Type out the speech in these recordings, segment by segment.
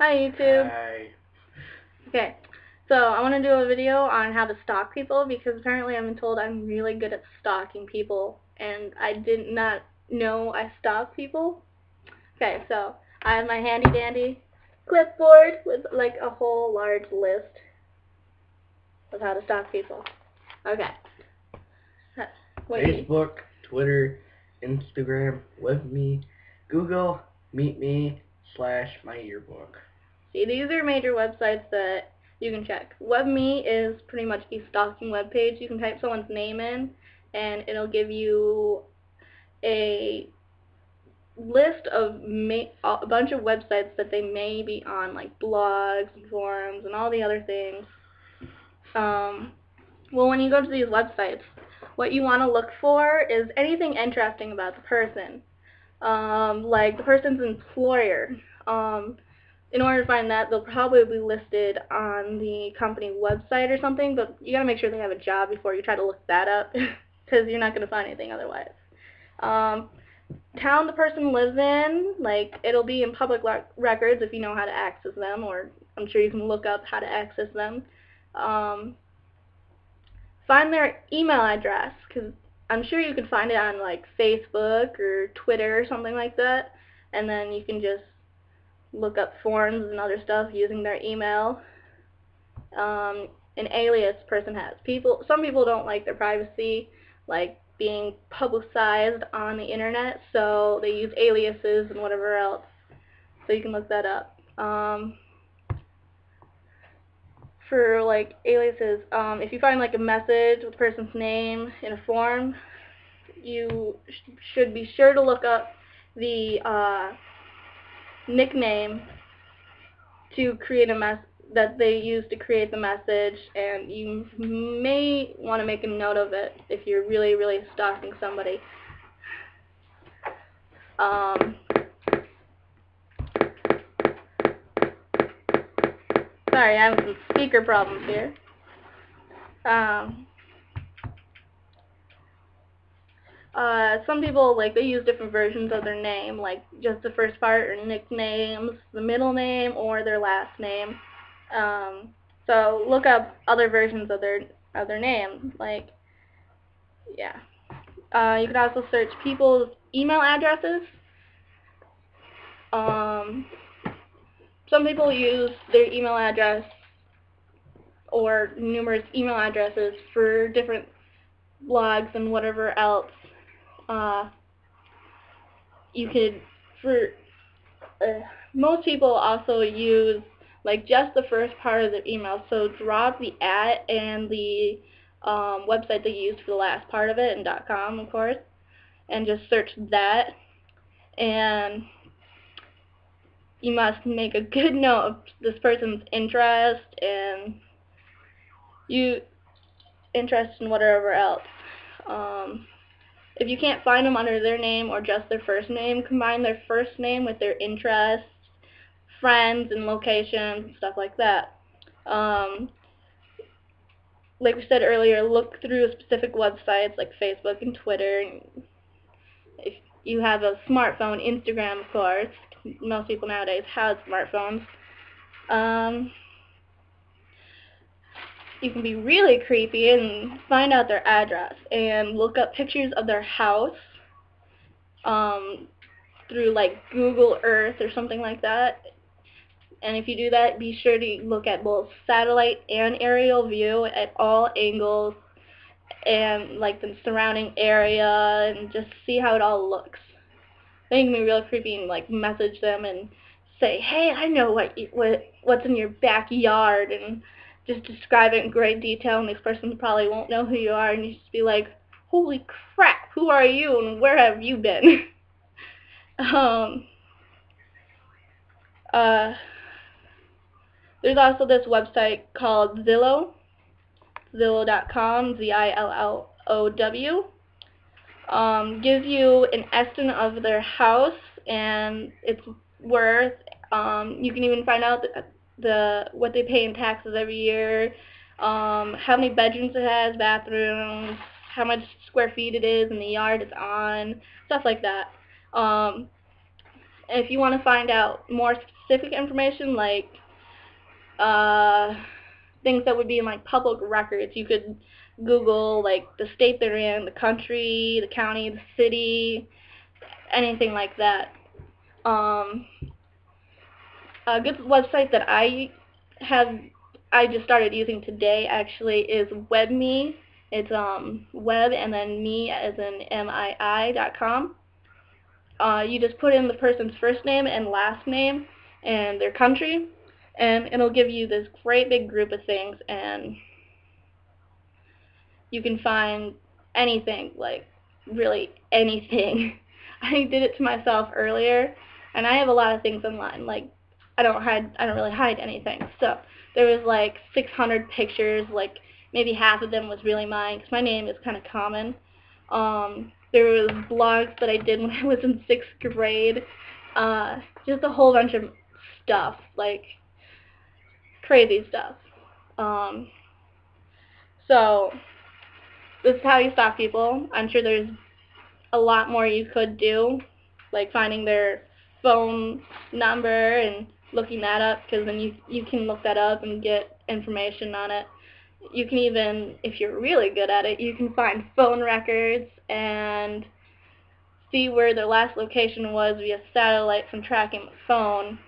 Hi YouTube. Hi. Okay, so I want to do a video on how to stalk people because apparently I've been told I'm really good at stalking people and I did not know I stalk people. Okay, so I have my handy dandy clipboard with like a whole large list of how to stalk people. Okay. Facebook, Twitter, Instagram, WebMe, Google, MeetMe, / my yearbook. See, these are major websites that you can check. WebMe is pretty much a stalking web page. You can type someone's name in, and it'll give you a list of a bunch of websites that they may be on, like blogs and forums and all the other things. Well, when you go to these websites, what you want to look for is anything interesting about the person, like the person's employer. In order to find that, they'll probably be listed on the company website or something, but you gotta make sure they have a job before you try to look that up, because you're not gonna find anything otherwise. Town the person lives in, like, it'll be in public records if you know how to access them, or I'm sure you can look up how to access them. Find their email address, because I'm sure you can find it on, like, Facebook or Twitter or something like that, and then you can just look up forums and other stuff using their email. An alias person has. Some people don't like their privacy, like being publicized on the internet, so they use aliases and whatever else. So you can look that up. For like aliases, if you find like a message with a person's name in a forum, you should be sure to look up the nickname to create a that they use to create the message, and you may want to make a note of it if you're really, really stalking somebody. Sorry, I have some speaker problems here. Some people, like, they use different versions of their name, like just the first part or nicknames, the middle name, or their last name. So look up other versions of their name, like, yeah. You could also search people's email addresses. Some people use their email address or numerous email addresses for different blogs and whatever else. You could, most people also use like just the first part of the email, so drop the @ and the website they used for the last part of it, and .com of course, and just search that. And you must make a good note of this person's interest and interest in whatever else. If you can't find them under their name or just their first name, combine their first name with their interests, friends, and locations, stuff like that. Like we said earlier, look through specific websites like Facebook and Twitter. And if you have a smartphone, Instagram, of course. Most people nowadays have smartphones. You can be really creepy and find out their address and look up pictures of their house through like Google Earth or something like that. And if you do that, be sure to look at both satellite and aerial view at all angles and like the surrounding area, and just see how it all looks. Then you can be real creepy and like message them and say, hey, I know what's in your backyard, and just describe it in great detail, and this person probably won't know who you are, and you just be like, holy crap, who are you and where have you been? There's also this website called Zillow, Zillow.com, Zillow. Gives you an estimate of their house and its worth. You can even find out what they pay in taxes every year, how many bedrooms it has, bathrooms, how much square feet it is in the yard it's on, stuff like that. If you want to find out more specific information, like things that would be in like public records. You could Google like the state they're in, the country, the county, the city, anything like that. Um, a good website that I just started using today actually is WebMe. It's web and then me as in MII.com. You just put in the person's first name and last name and their country, and it'll give you this great big group of things, and you can find anything, like really anything. I did it to myself earlier, and I have a lot of things online. Like I don't really hide anything. So there was like 600 pictures. Like maybe half of them was really mine, because my name is kind of common. There was blogs that I did when I was in 6th grade. Just a whole bunch of stuff, like crazy stuff. Um, so this is how you stalk people. I'm sure there's a lot more you could do, like finding their phone number and looking that up, because then you can look that up and get information on it. You can even, if you're really good at it, you can find phone records and see where their last location was via satellite from tracking the phone,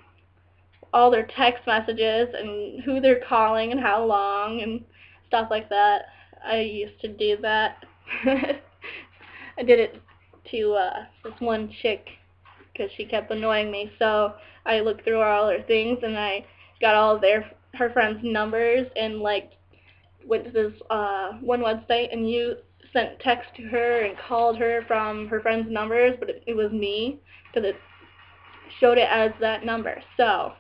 all their text messages and who they're calling and how long and stuff like that. I used to do that. I did it to this one chick because she kept annoying me. So I looked through all her things and I got all of her friends' numbers and like went to this one website and you sent text to her and called her from her friends' numbers, but it was me because it showed it as that number. So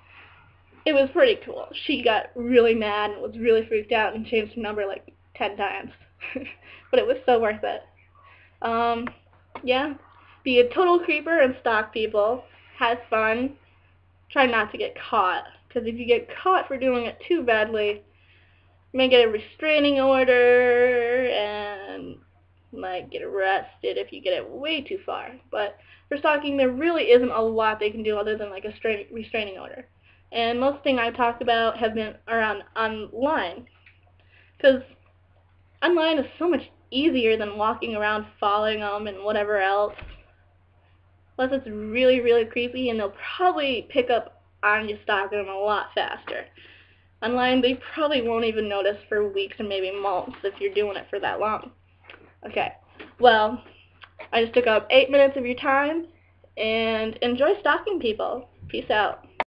it was pretty cool. She got really mad and was really freaked out and changed her number like 10 times. But it was so worth it. Yeah. Be a total creeper and stalk people. Have fun. Try not to get caught. Because if you get caught for doing it too badly, you may get a restraining order and might get arrested if you get it way too far. But for stalking, there really isn't a lot they can do other than like a restraining order. And most things I've talked about have been around online. Because online is so much easier than walking around following them and whatever else. Plus it's really, really creepy, and they'll probably pick up on you stalking them a lot faster. Online, they probably won't even notice for weeks and maybe months if you're doing it for that long. Okay, well, I just took up 8 minutes of your time, and enjoy stalking people. Peace out.